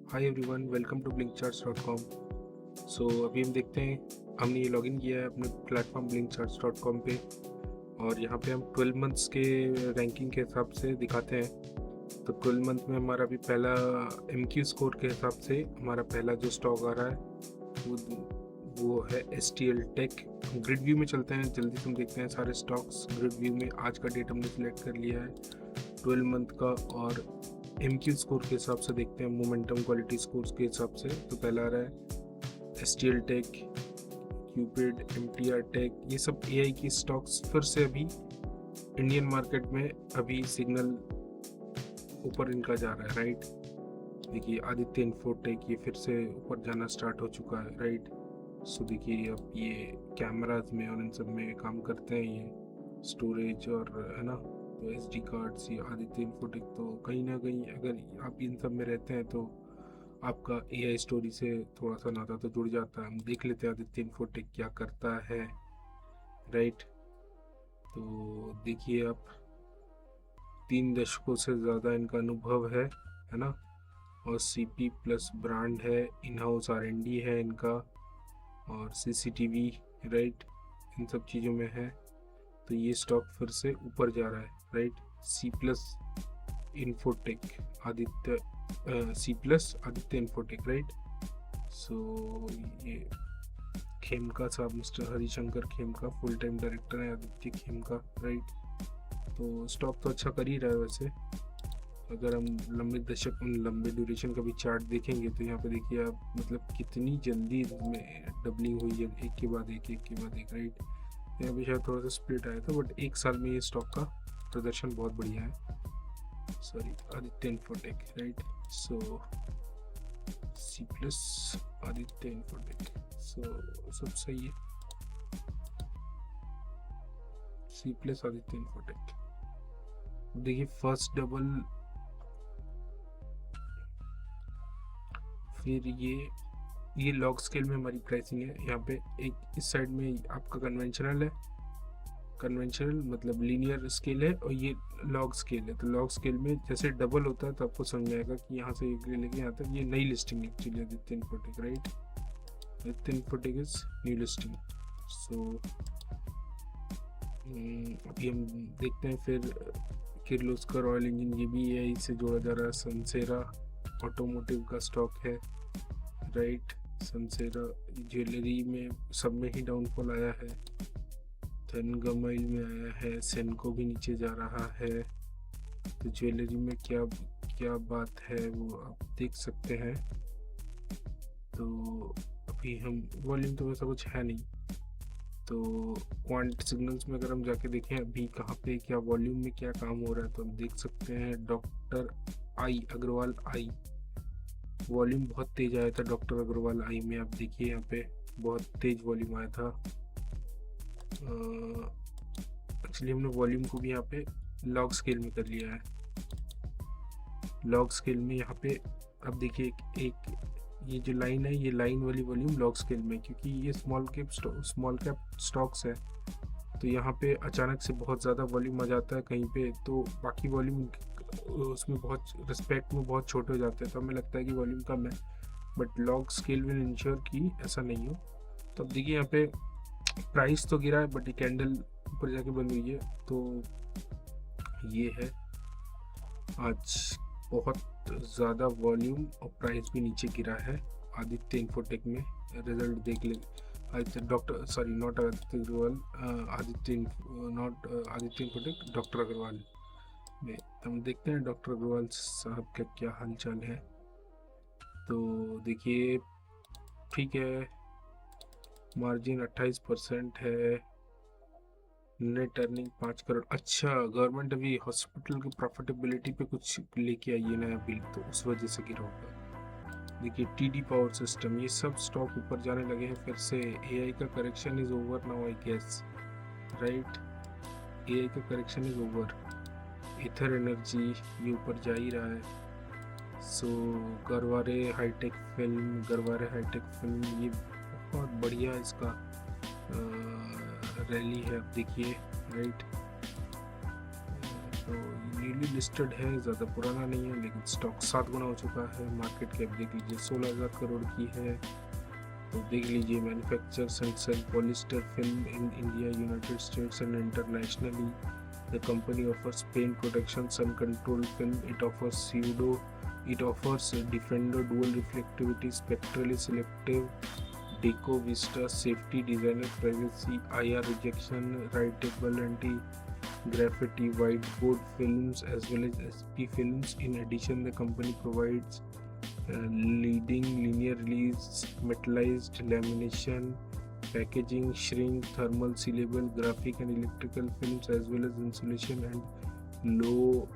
Hi everyone, welcome to blinkcharts.com। So अभी हम देखते हैं, हमने ये लॉगिन किया है अपने प्लेटफॉर्म blinkcharts.com पे और यहाँ पे हम 12 मंथ्स के रैंकिंग के हिसाब से दिखाते हैं। तो 12 मंथ में हमारा अभी पहला MQ स्कोर के हिसाब से हमारा पहला जो स्टॉक आ रहा है वो है STL टेक। ग्रिड व्यू में चलते हैं, जल्दी से हम देखते हैं सारे स्टॉक्स। ग्रिड व्यू में आज का डेट हमने सिलेक्ट कर लिया है 12 मंथ का और MQ स्कोर के हिसाब से देखते हैं, मोमेंटम क्वालिटी स्कोर्स के हिसाब से। तो पहला आ रहा है STL tech, Cupid, MTR tech, ये सब AI की स्टॉक्स फिर से अभी इंडियन मार्केट में अभी सिग्नल ऊपर इनका जा रहा है, राइट। देखिए आदित्य इन्फोटेक ये फिर से ऊपर जाना स्टार्ट हो चुका है, राइट। सो देखिए अब ये कैमराज में और इन सब में काम करते हैं, ये स्टोरेज और है ना, तो SD कार्ड्स, ये आदित्य इन्फोटेक। तो कहीं ना कहीं अगर आप इन सब में रहते हैं तो आपका AI स्टोरी से थोड़ा सा नाता तो जुड़ जाता है। हम देख लेते हैं आदित्य इन्फोटेक क्या करता है, राइट। तो देखिए आप 3 दशकों से ज़्यादा इनका अनुभव है ना, और CP प्लस ब्रांड है, इन हाउस R&D है इनका, और CCTV, राइट, इन सब चीज़ों में है। तो ये स्टॉक फिर से ऊपर जा रहा है, right. C plus Infotech Aditya, C plus Aditya Infotech, right. So ये खेमका साहब, mister Harishankar Khemka full time director है आदित्य खेमका, राइट। तो स्टॉक तो अच्छा कर ही रहा है वैसे। अगर हम लंबे ड्यूरेशन का भी चार्ट देखेंगे तो यहाँ पे देखिए आप, मतलब कितनी जल्दी इसमें डबलिंग हुई है, एक के बाद एक, राइट। यहाँ पे शायद थोड़ा सा स्प्लिट आया था, बट एक साल में ये स्टॉक का प्रदर्शन बहुत बढ़िया है। Sorry, Aditya Infotech, right. So C plus Aditya Infotech, so सब सही है। C प्लस आदित्य इन्फोटेक, देखिए फर्स्ट डबल, फिर ये लॉग स्केल में हमारी प्राइसिंग है। यहाँ पे एक इस साइड में आपका कन्वेंशनल है, कन्वेंशनल मतलब लीनियर स्केल है, और ये लॉग स्केल है। तो लॉग स्केल में जैसे डबल होता है तो आपको समझ आएगा कि यहाँ से लेके यहाँ तक ये नई लिस्टिंग है actually Aditya Infotech, right. Aditya Infotech is new listing. So अभी हम देखते हैं फिर किर्लोस्कर ऑयल इंजन, ये भी AI से जोड़ा जा रहा है। सनसेरा ऑटोमोटिव का स्टॉक है, राइट। सनसेरा ज्वेलरी में सब में ही डाउनफॉल आया है, थनगमाइल में आया है, सेनको भी नीचे जा रहा है। तो ज्वेलरी में क्या क्या बात है वो आप देख सकते हैं। तो अभी हम वॉल्यूम तो वैसा कुछ है नहीं, तो क्वांट सिग्नल्स में अगर हम जाके देखें अभी कहाँ पे क्या वॉल्यूम में क्या काम हो रहा है, तो हम देख सकते हैं doctor eye Agarwal eye, volume बहुत तेज आया था डॉक्टर अग्रवाल आई में। आप देखिए यहाँ पे बहुत तेज वॉल्यूम आया था। एक्चुअली हमने वॉल्यूम को भी यहाँ पे लॉग स्केल में कर लिया है। लॉग स्केल में यहाँ पे अब देखिए एक ये जो लाइन है, ये लाइन वाली वॉल्यूम लॉग स्केल में, क्योंकि ये स्मॉल कैप स्टॉक्स है। तो यहाँ पे अचानक से बहुत ज़्यादा वॉल्यूम आ जाता है कहीं पे, तो बाकी वॉल्यूम उसमें बहुत रिस्पेक्ट में बहुत छोटे हो जाते हैं, तो हमें लगता है कि वॉल्यूम कम है, but log scale will ensure कि ऐसा नहीं हो। तो अब देखिए यहाँ पे प्राइस तो गिरा है, बट ये कैंडल ऊपर जाके बन हुई है। तो ये है आज बहुत ज़्यादा वॉल्यूम और प्राइस भी नीचे गिरा है आदित्य इन्फोटेक में। रिजल्ट देख ले, Aditya doctor sorry not Aditya Agarwal, Aditya not Aditya infotech, doctor Agarwal में। हम देखते हैं डॉक्टर अग्रवाल साहब का क्या हालचाल है। तो देखिए ठीक है, मार्जिन 28% है, नेट अर्निंग 5 करोड़। अच्छा, गवर्नमेंट अभी हॉस्पिटल की प्रॉफिटेबिलिटी पे कुछ लेके आई है नया बिल, तो उस वजह से गिरा होगा। देखिए TD पावर सिस्टम, ये सब स्टॉक ऊपर जाने लगे हैं फिर से। AI का correction is over now I guess, right. AI का correction is over. Ether energy ये ऊपर जा ही रहा है। सो गरवारे हाईटेक फिल्म, ये बहुत बढ़िया इसका रैली है, अब देखिए, राइट। तो न्यूली लिस्टेड है, ज़्यादा पुराना नहीं है, लेकिन स्टॉक 7 गुना हो चुका है। मार्केट कैप देख लीजिए 16,000 करोड़ की है। तो देख लीजिए, manufactures and sell polyester film in India, United States and internationally. The company offers paint protection, sun control film. It offers Defender dual reflectivity, spectrally selective Deco Vista safety, designer privacy, IR rejection, writable anti-graffiti whiteboard films as well as SP films. In addition, the company provides leading linear release metallized lamination, packaging, shrink, thermal sealable, graphic and electrical films, as well as insulation and low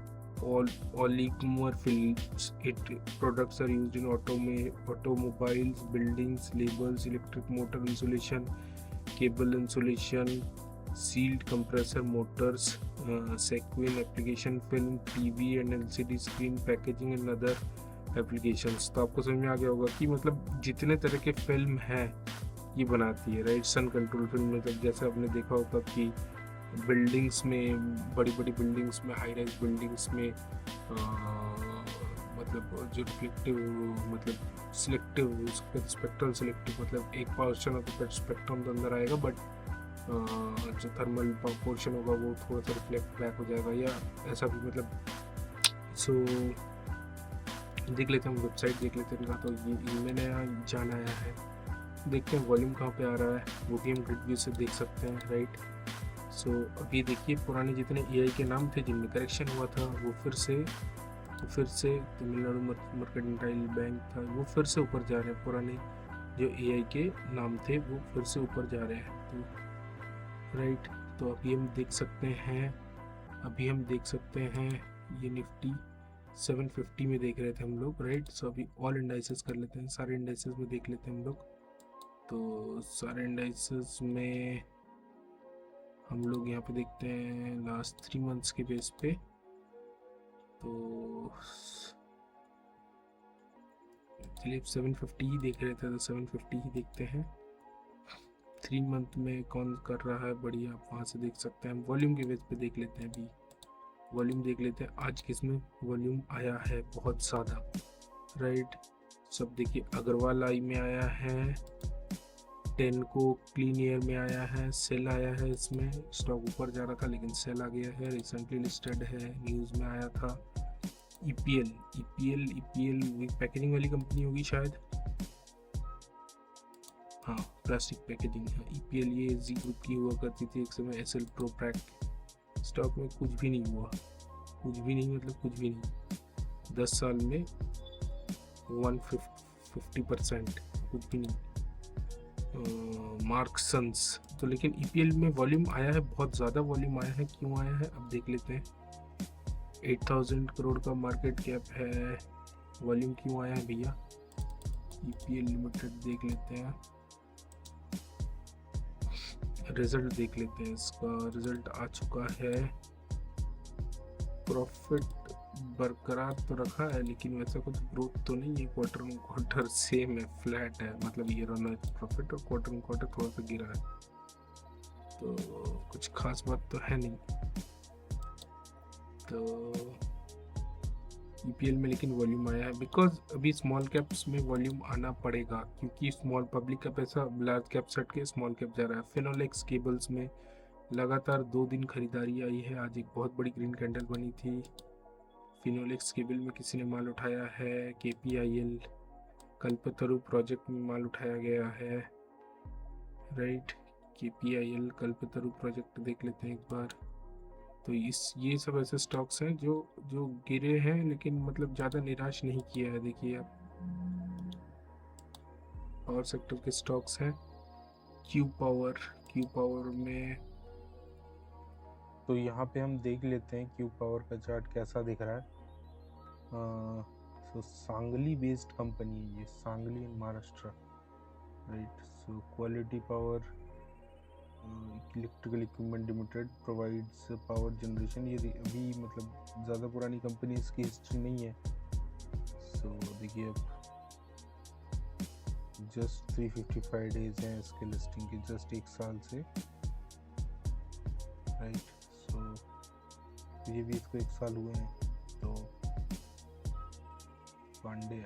oligomeric films. Its products are used in automobiles, buildings, labels, electric motor insulation, cable insulation, sealed compressor motors, sequin application film, TV and LCD screen packaging and other applications. तो आपको समझ में आ गया होगा कि मतलब जितने तरह के फिल्म हैं ये बनाती है, राइट। सन कंट्रोल फिल्म मतलब जैसे आपने देखा होगा कि बिल्डिंग्स में, बड़ी बड़ी बिल्डिंग्स में, हाई राइज बिल्डिंग्स में मतलब जो रिफ्लेक्टिव मतलब सिलेक्टिव, स्पेक्ट्रल सिलेक्टिव मतलब एक पोर्शन ऑफ द स्पेक्ट्रम के अंदर आएगा, बट जो थर्मल पोर्शन होगा वो थोड़ा सा रिफ्लेक्ट बैक हो जाएगा, या ऐसा भी मतलब। सो देख लेते हैं, वेबसाइट देख लेते हैं। तो ये मैंने जाना आया है, देखते हैं वॉल्यूम कहाँ पे आ रहा है, वो भी हम ग्रिड व्यू से देख सकते हैं, राइट। सो अभी देखिए, पुराने जितने एआई के नाम थे जिनमें करेक्शन हुआ था वो फिर से तमिलनाडु मर्केंटाइल बैंक था, वो फिर से ऊपर जा रहे हैं। पुराने जो एआई के नाम थे वो फिर से ऊपर जा रहे हैं, तो राइट। तो अभी हम देख सकते हैं ये निफ्टी 750 में देख रहे थे हम लोग, राइट। सो अभी ऑल इंडाइसेस कर लेते हैं, सारे इंडाइसेस में देख लेते हैं हम लोग। तो सारे इंडाइसेस में हम लोग यहाँ पे देखते हैं लास्ट 3 मंथ्स के बेस पे। तो चलिए 750 ही देख रहे थे, तो 750 ही देखते हैं। 3 मंथ में कौन कर रहा है बढ़िया, आप वहाँ से देख सकते हैं। वॉल्यूम के बेस पे देख लेते हैं, अभी वॉल्यूम देख लेते हैं। आज किसमें वॉल्यूम आया है बहुत ज़्यादा, राइट। सब देखिए, अग्रवाल आई में आया है, 10 को क्लीन एयर में आया है, सेल आया है, इसमें स्टॉक ऊपर जा रहा था लेकिन सेल आ गया है, रिसेंटली लिस्टेड है, न्यूज़ में आया था। ईपीएल पैकेजिंग वाली कंपनी होगी शायद, हाँ प्लास्टिक पैकेजिंग है ईपीएल। ये जी ग्रुप की हुआ करती थी एक समय, एसएल प्रो पैक। स्टॉक में कुछ भी नहीं हुआ, कुछ भी नहीं, 10 साल में 150%, कुछ भी नहीं। मार्क्सन्स तो, लेकिन ईपीएल में वॉल्यूम आया है, बहुत ज़्यादा वॉल्यूम आया है। क्यों आया है अब देख लेते हैं। 8000 करोड़ का मार्केट कैप है, वॉल्यूम क्यों आया है भैया। ईपीएल लिमिटेड देख लेते हैं, रिजल्ट देख लेते हैं। इसका रिजल्ट आ चुका है, प्रॉफिट बरकरार तो रखा है लेकिन वैसा कुछ ग्रोथ तो नहीं है, क्वार्टर ऑन क्वार्टर सेम है, फ्लैट है, मतलब ईयर ऑन प्रॉफिट, और क्वार्टर ऑन क्वार्टर थोड़ा सा गिरा है, तो कुछ खास बात तो है नहीं। तो ईपीएल में लेकिन वॉल्यूम आया है, बिकॉज अभी स्मॉल कैप्स में वॉल्यूम आना पड़ेगा, क्योंकि स्मॉल पब्लिक का पैसा लार्ज कैप से हट के स्मॉल कैप जा रहा है। फिनोलेक्स केबल्स में लगातार 2 दिन खरीदारी आई है, आज एक बहुत बड़ी ग्रीन कैंडल बनी थी। फिनोलेक्स केबल में किसी ने माल उठाया है, केपीआईएल कल्पतरु प्रोजेक्ट में माल उठाया गया है, राइट। केपीआईएल कल्पतरु प्रोजेक्ट देख लेते हैं एक बार। तो ये सब ऐसे स्टॉक्स हैं जो गिरे हैं लेकिन मतलब ज़्यादा निराश नहीं किया है। देखिए आप, पावर सेक्टर के स्टॉक्स हैं। क्यू पावर में, तो यहाँ पे हम देख लेते हैं क्यू पावर का चार्ट कैसा दिख रहा है। सो सांगली बेस्ड कंपनी है ये, Sangli in Maharashtra, right. So quality power electrical equipment limited provides power generation. ये अभी मतलब ज़्यादा पुरानी कंपनी, इसकी हिस्ट्री नहीं है। सो देखिए अब जस्ट 355 डेज हैं इसके लिस्टिंग के, जस्ट 1 साल से, राइट। सो ये भी इसको 1 साल हुए हैं, तो पांडे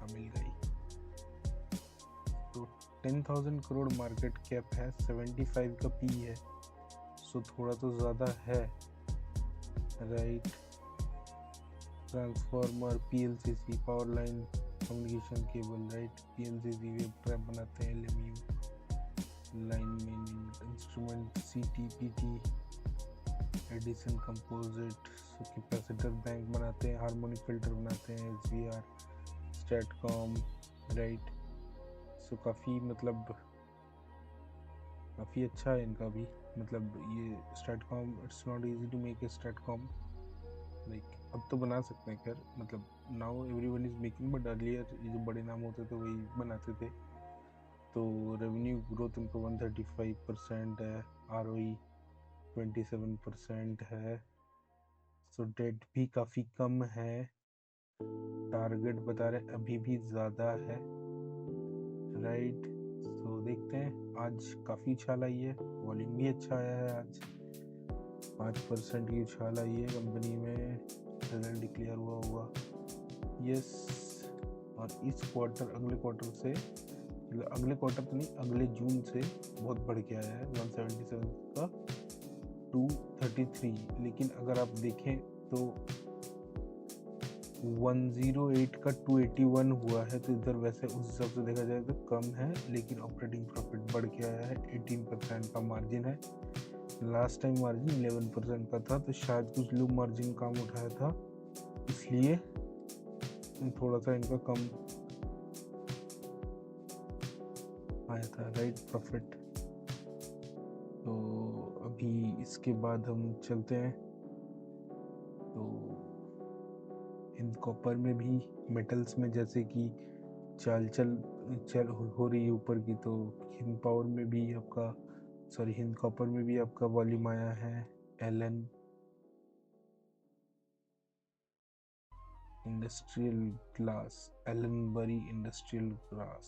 मिल गई। तो 10,000 करोड़ मार्केट कैप है, 75 का पी है, सो थोड़ा तो ज़्यादा है, right. Transformer, PLCC, power line communication cable, right. PLCC wave trap बनाते हैं, LMU, line instrument, CTPT, Addison composite, capacitor bank बनाते हैं, हार्मोनिक फिल्टर बनाते हैं, एसवीआर, स्टैटकॉम, राइट। सो काफ़ी मतलब काफ़ी अच्छा है इनका भी, मतलब ये STATCOM, it's not easy to make a STATCOM, like अब तो बना सकते हैं, खैर मतलब now everyone is making, but earlier ये जो बड़े नाम होते थे वही बनाते थे। तो रेवेन्यू ग्रोथ इनको 135% है, आरओई 27% है, सो डेट भी काफ़ी कम है, टारगेट बता रहे अभी भी ज़्यादा है, राइट। सो देखते हैं, आज काफ़ी उछाल आई है, वॉल्यूम भी अच्छा आया है, आज 5% की उछाल आई है कंपनी में, रिजल्ट डिक्लेयर हुआ हुआ, यस। और इस क्वार्टर, अगले क्वार्टर से, अगले क्वार्टर तो नहीं, अगले जून से बहुत बढ़ के आया है, 177 का 233, लेकिन अगर आप देखें तो 108 का 281 हुआ है, तो इधर वैसे उस हिसाब से देखा जाए तो कम है, लेकिन ऑपरेटिंग प्रॉफिट बढ़ के आया है, 18% का मार्जिन है, लास्ट टाइम मार्जिन 11% का था, तो शायद कुछ लोग मार्जिन कम उठाया था, इसलिए थोड़ा सा इनका कम आया था, राइट, प्रॉफिट। तो अभी इसके बाद हम चलते हैं, तो इन कॉपर में भी, मेटल्स में जैसे कि चल हो रही है ऊपर की, तो हिंद पावर में भी आपका, सॉरी हिंद कॉपर में भी आपका वॉल्यूम आया है, एलन इंडस्ट्रियल ग्लास, एलन बरी इंडस्ट्रियल ग्लास,